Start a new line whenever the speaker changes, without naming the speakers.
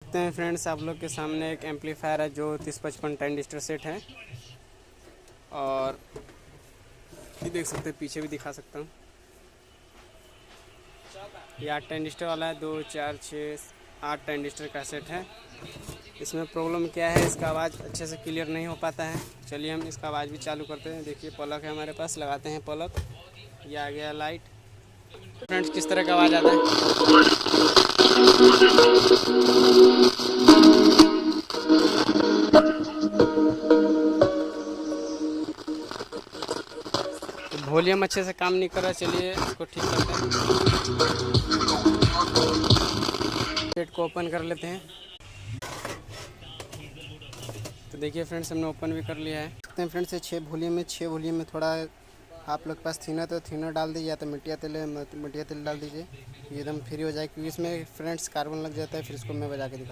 देखते हैं फ्रेंड्स, आप लोग के सामने एक एम्पलीफायर है जो 3055 ट्रांजिस्टर सेट है। और ये देख सकते हैं, पीछे भी दिखा सकता हूँ। ये 8 ट्रांजिस्टर वाला है, 2 4 6 8 ट्रांजिस्टर का सेट है। इसमें प्रॉब्लम क्या है, इसका आवाज़ अच्छे से क्लियर नहीं हो पाता है। चलिए हम इसका आवाज़ भी चालू करते हैं। देखिए प्लग है हमारे पास, लगाते हैं प्लग। ये आ गया लाइट। फ्रेंड्स, किस तरह का आवाज़ आता है। वॉल्यूम अच्छे से काम नहीं कर रहा। चलिए इसको ठीक करते हैं। सेट को ओपन कर लेते हैं। तो देखिए फ्रेंड्स, हमने ओपन भी कर लिया है। देखते हैं फ्रेंड्स, 6 वॉल्यूम में थोड़ा आप लोग के पास थिनर तो थिनर डाल दीजिए, या तो मिट्टिया तेल डाल दीजिए। ये एकदम फ्री हो जाए, क्योंकि इसमें फ्रेंड्स कार्बन लग जाता है। फिर इसको मैं बजा के दिखा